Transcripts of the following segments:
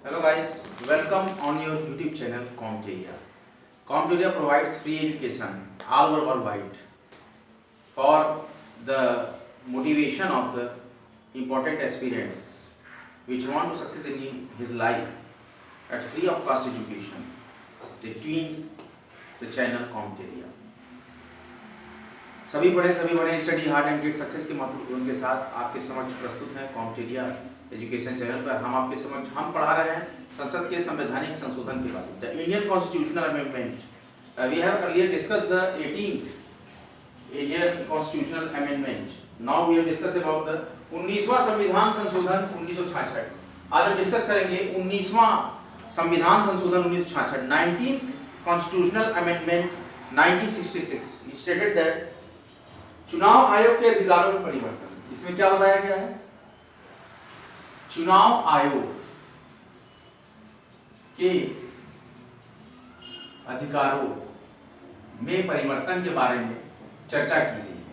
Hello guys, welcome on your YouTube channel Comteria. Comteria provides free education all over worldwide for the motivation of the important aspirants which want to success in his life at free of cost education. They twin the channel Comteria. सभी बड़े study hard and get success के महत्वपूर्ण के साथ आपके समक्ष प्रस्तुत है कॉम्टेरिया एजुकेशन चैनल पर। हम आपके समक्ष पढ़ा रहे हैं संसद के संवैधानिक संशोधन के बारे में, the Indian constitutional amendment. We have earlier discussed the 18th Indian constitutional amendment. Now we have discuss about the 19वां संविधान संशोधन 1966। आज हम डिस्कस करेंगे 19वां संविधान संशोधन 1966, 19th constitutional amendment 1966। It stated that चुनाव आयोग के अधिकारों में परिवर्तन। इसमें क्या बताया गया है? चुनाव आयोग के अधिकारों में परिवर्तन के बारे में चर्चा की गई है।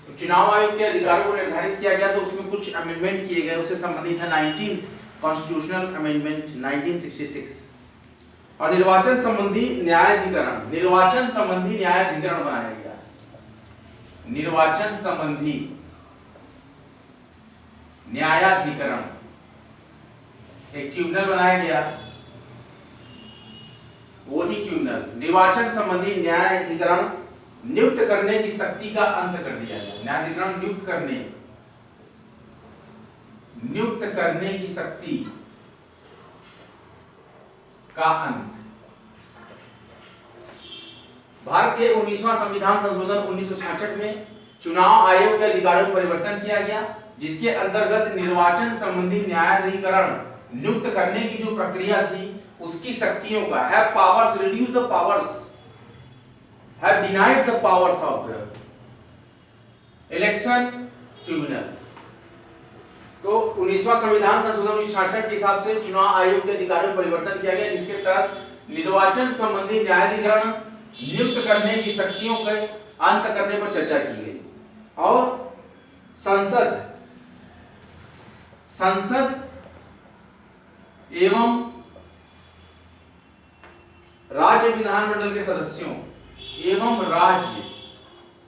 तो चुनाव आयोग के अधिकारों को निर्धारित किया गया, तो उसमें कुछ अमेंडमेंट किए गए, उससे संबंधित है 19th कॉन्स्टिट्यूशनल अमेंडमेंट 1966। और निर्वाचन संबंधी न्यायाधिकरण, निर्वाचन संबंधी न्यायाधिकरण बनाया गया। निर्वाचन संबंधी न्यायाधिकरण एक ट्रिब्यूनल बनाया गया। वो थी ट्रिब्यूनल। निर्वाचन संबंधी न्यायाधिकरण नियुक्त करने की शक्ति का अंत कर दिया गया। न्यायाधिकरण नियुक्त करने की शक्ति का अंत। भारत के 19वां संविधान संशोधन 1966 में चुनाव आयोग के अधिकारों में परिवर्तन किया गया, जिसके अंतर्गत निर्वाचन संबंधी न्यायाधिकरण नियुक्त करने की जो प्रक्रिया थी उसकी शक्तियों का have powers reduce the powers, have denied the powers of the election tribunal. तो 19वां संविधान संशोधन 1966 के हिसाब से चुनाव आयोग के अधिकारों में परिवर्तन किया गया, जिसके तहत निर्वाचन संबंधी न्यायाधिकरण नियुक्त करने की शक्तियों के अंत करने पर चर्चा की गई। और संसद एवं राज्य विधानमंडल के सदस्यों एवं राज्य,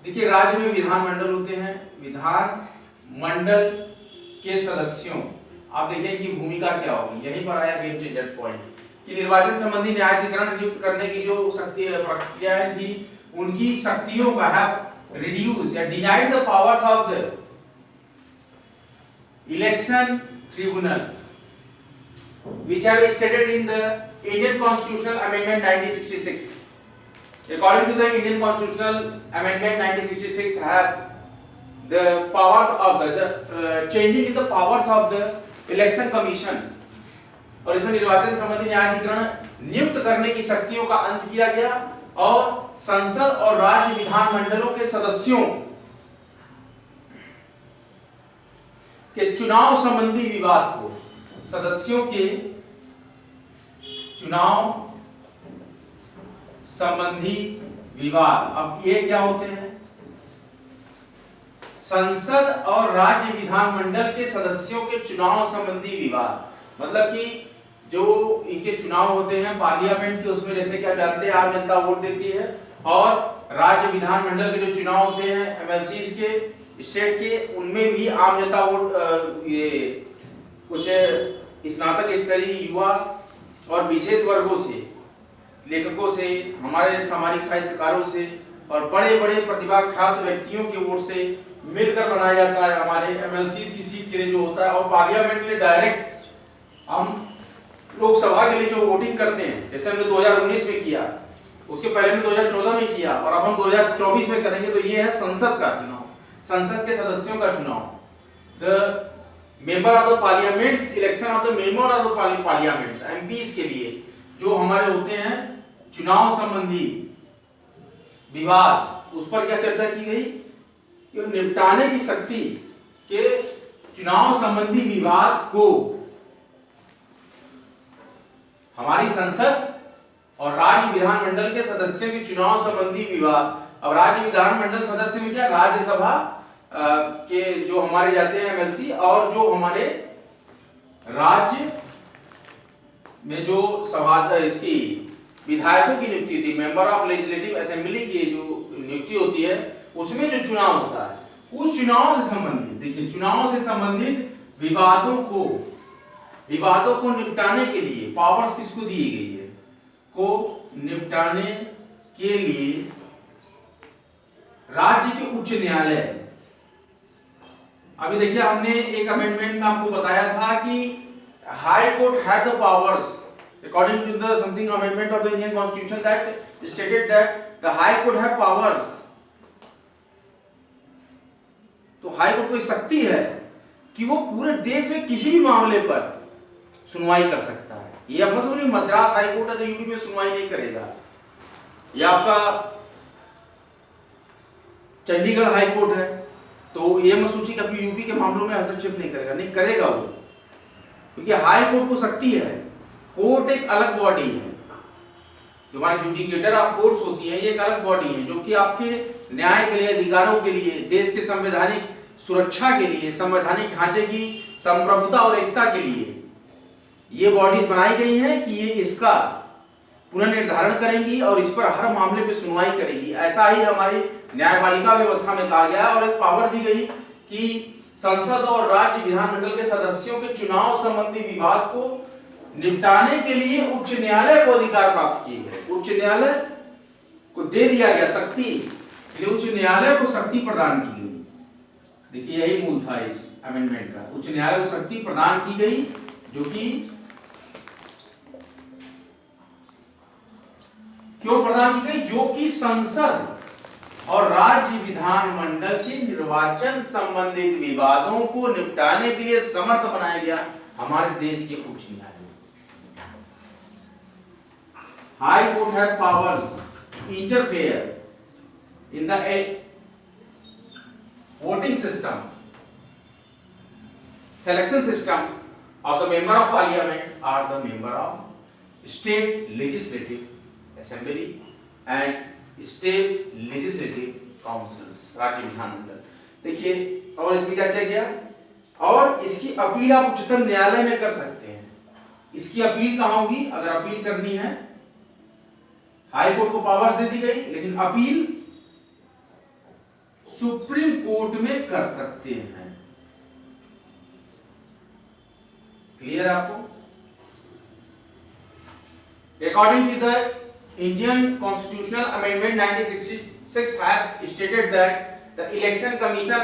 देखिए राज्य में विधानमंडल होते हैं, विधानमंडल के सदस्यों, आप देखें कि भूमिका क्या होगी। यहीं पर आया गेम चेंजर पॉइंट कि निर्वाचन संबंधी न्यायाधिकरण नियुक्त करने की जो शक्ति प्रक्रियाएं थी उनकी शक्तियों का हैव रिड्यूस या denied the powers of the election tribunal which have stated in the Indian Constitutional Amendment 1966. According to the Indian Constitutional Amendment 1966 have the powers of the changing in the powers of the election commission, और इसमें निर्वाचन संबंधी न्यायाधिकरण नियुक्त करने की शक्तियों का अंत किया गया और संसद और राज्य विधानमंडलों के सदस्यों के चुनाव संबंधी विवाद को, सदस्यों के चुनाव संबंधी विवाद, अब ये क्या होते हैं? संसद और राज्य विधानमंडल के सदस्यों के चुनाव संबंधी विवाद, मतलब कि जो इनके चुनाव होते हैं पार्लियामेंट के, उसमें जैसे कि आप जानते हैं आम जनता वोट देती है, और राज्य विधानमंडल के जो चुनाव होते हैं एमएलसीज के, स्टेट के, उनमें भी आम जनता वोट, ये कुछ स्नातक स्तरीय युवा और विशेष वर्गों से, लेखकों से, हमारे सामाजिक साहित्यकारों से और बड़े बड़े प्रतिभाख्यात व्यक्तियों के वोट से मिलकर बनाया जाता है हमारे एमएलसीज की सीट के लिए जो होता है। और पार्लियामेंट के लिए डायरेक्ट हम लोकसभा के लिए जो वोटिंग करते हैं, जैसे हमने 2019 में किया, उसके पहले हमने 2014 में किया और अब हम 2024 में करेंगे, तो ये है संसद का चुनाव, संसद के सदस्यों का चुनाव। The member of the parliaments, election of the member of the parliaments, MPs के लिए जो हमारे होते हैं चुनाव संबंधी विवाद, उस पर क्या चर्चा की गई कि निपटाने की शक्ति के चुनाव संबंधी विवाद को हमारी संसद और राज्य विधानमंडल के सदस्यों के चुनाव संबंधी विवाद। अब राज्य विधानमंडल सदस्य में क्या, राज्यसभा के जो हमारे जाते हैं एमएलसी, और जो हमारे राज्य में जो सभा इसकी विधायकों की नियुक्ति होती है, मेंबर ऑफ लेजिस्लेटिव असेंबली की जो नियुक्ति होती है, उसमें जो चुनाव होता है, उस चुनाव से संबंधित, देखिए चुनाव से संबंधित विवादों को निपटाने के लिए पावर्स किसको दी गई है, को निपटाने के लिए राज्य के उच्च न्यायालय। अभी देखिए हमने एक अमेंडमेंट में आपको बताया था कि high court had the powers according to the something amendment of the Indian Constitution that stated that the High Court have powers। तो हाई कोर्ट को शक्ति है कि वो पूरे देश में किसी भी मामले पर सुनवाई कर सकता है। ये अपना समझिए मद्रास हाई कोर्ट है तो यूपी में सुनवाई नहीं करेगा, या आपका चंडीगढ़ हाई कोर्ट है तो ये मत सोचिए कि यूपी के मामलों में हस्तक्षेप नहीं करेगा, नहीं करेगा वो, क्योंकि हाई कोर्ट को शक्ति है। कोर्ट एक अलग बॉडी है, जो हमारे जुडिकेटर ऑफ कोर्ट्स होती है, ये एक अलग बॉडी है जो कि आपके न्याय के लिए, अधिकारों के लिए, देश के संवैधानिक सुरक्षा के लिए, संवैधानिक ढांचे की संप्रभुता और एकता के लिए ये बॉडीज बनाई गई हैं कि ये इसका पुनर्निर्धारण करेंगी और इस पर हर मामले पे सुनवाई करेगी। ऐसा ही हमारी न्यायपालिका व्यवस्था में कहा गया और एक पावर दी गई कि संसद और राज्य विधानमंडल के सदस्यों के चुनाव संबंधी विवाद को निपटाने के लिए उच्च न्यायालय को अधिकार प्राप्त किए गए। उच्च न्यायालय को दे दिया गया शक्ति, उच्च न्यायालय को शक्ति प्रदान की गई। देखिए यही मूल था इस अमेंडमेंट का, उच्च न्यायालय को शक्ति प्रदान की गई, जो कि क्यों प्रदान की गई, जो कि संसद और राज्य विधानमंडल के निर्वाचन संबंधित विवादों को निपटाने के लिए समर्थ बनाया गया हमारे देश के उच्च न्यायालय। High Court have powers to interfere in the voting system, selection system of the member of parliament or the member of state legislative assembly and state legislative councils, राज्य विधानमंडल। देखिए और इसमें क्या किया गया, और इसकी अपील आप उच्चतम न्यायालय में कर सकते हैं। इसकी अपील कहां होगी, अगर अपील करनी है, हाई कोर्ट को पावर्स दे दी गई, लेकिन अपील सुप्रीम कोर्ट में कर सकते हैं। क्लियर है आपको? According to the Indian Constitutional Amendment 1966 have stated that the Election Commission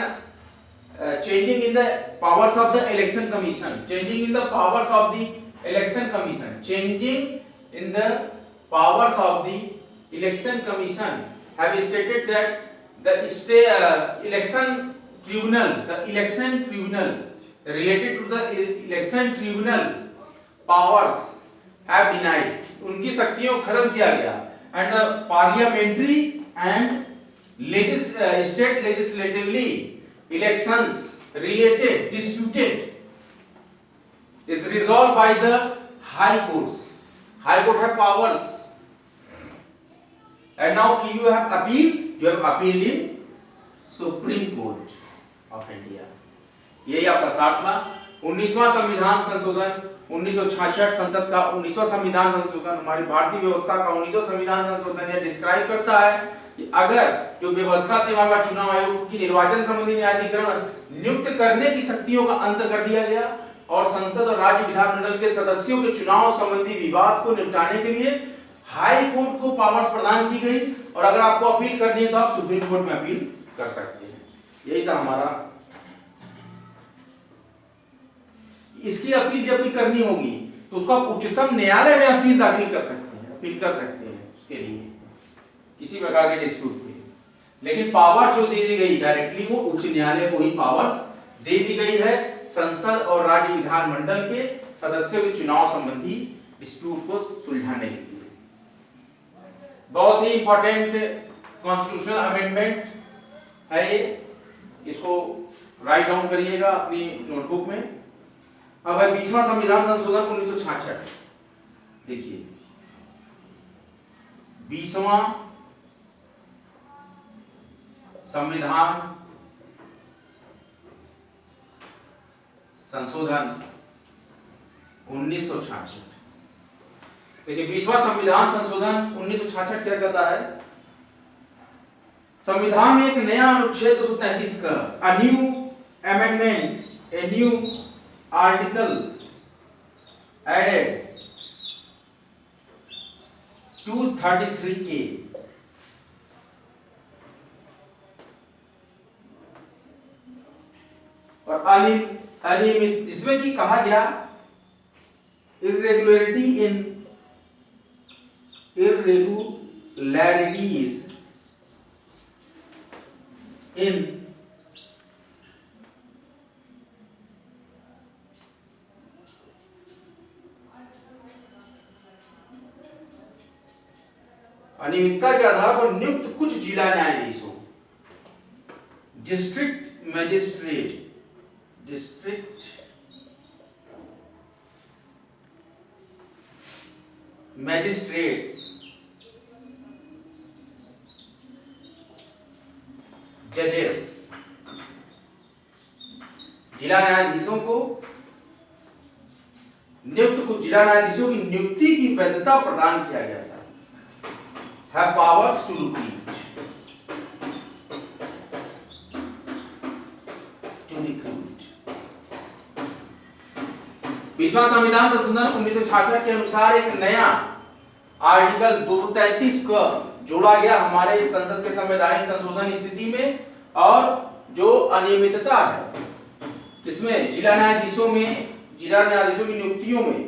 changing in the powers of the Election Commission, changing in the powers of the Election Commission, changing in the powers of the Election Commission have stated that the election tribunal, related to the election tribunal powers have denied, उनकी शक्तियों को खत्म किया गया, and the parliamentary and state legislatively elections related disputed is resolved by the high courts. High court have powers. And now if you have appealed in Supreme Court of India। यही आपका 60वां 19वां संविधान संशोधन 1966 संसद का 19वां संविधान संशोधन, हमारी भारतीय व्यवस्था का 19वां संविधान संशोधन यह डिस्क्राइब करता है कि अगर जो व्यवस्था थी वहां चुनाव आयोग की निर्वाचन संबंधी न्यायाधिकरण नियुक्त करने की शक्तियों का अंत कर दिया गया और संसद और राज्य विधानमंडल के सदस्यों के चुनाव संबंधी विवाद को निपटाने के लिए हाई कोर्ट को पावर्स प्रदान की गई, और अगर आपको अपील करनी है तो आप सुप्रीम कोर्ट में अपील कर सकते हैं। यही था हमारा। इसकी अपील जब भी करनी होगी तो उसको आप उच्चतम न्यायालय में अपील दाखिल कर सकते हैं, अपील कर सकते हैं उसके लिए किसी प्रकार के डिस्प्यूट के, लेकिन पावर जो दे दी गई डायरेक्टली वो उच्च न्यायालय को ही पावर्स दे दी गई है संसद और राज्य विधानमंडल के सदस्यों के चुनाव संबंधी डिस्प्यूट को सुलझाने के लिए। बहुत ही इंपॉर्टेंट कॉन्स्टिट्यूशनल अमेंडमेंट है ये, इसको राइट डाउन करिएगा अपनी नोटबुक में। अब है 20वां संविधान संशोधन 1966। देखिए 20वां संविधान संशोधन 1966। देखिए 20वां संविधान संशोधन 1966 क्या कहता है? संविधान में एक नया अनुच्छेद 233 का a new amendment, a new article added 233A और अनियमित, जिसमें कि कहा गया irregularities in अनियमितता के आधार पर नियुक्त कुछ जिला न्यायाधीशों, डिस्ट्रिक्ट मैजिस्ट्रेट्स, जजेस, जिला न्यायाधीशों को नियुक्त कुछ जिला न्यायाधीशों की नियुक्ति की वैधता प्रदान किया गया था। Have powers to recruit, बीसवां संविधान संशोधन 1966 के अनुसार एक नया आर्टिकल 233 को जोड़ा गया हमारे संसद के संवैधानिक संशोधन स्थिति में, और जो अनियमितता है किसमें, जिला न्यायाधीशों की नियुक्तियों में,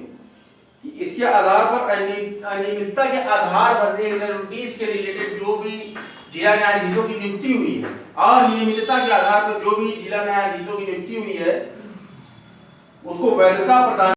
इसके आधार पर अनियमितता के आधार पर इरेगुलरिटीज के रिलेटेड जो भी जिला न्यायाधीशों की नियुक्ति हुई है, अनियमितता के आधार पर जो भी जिला न्यायाधीशों की नियुक्ति हुई है, उसको वैधता प्रदान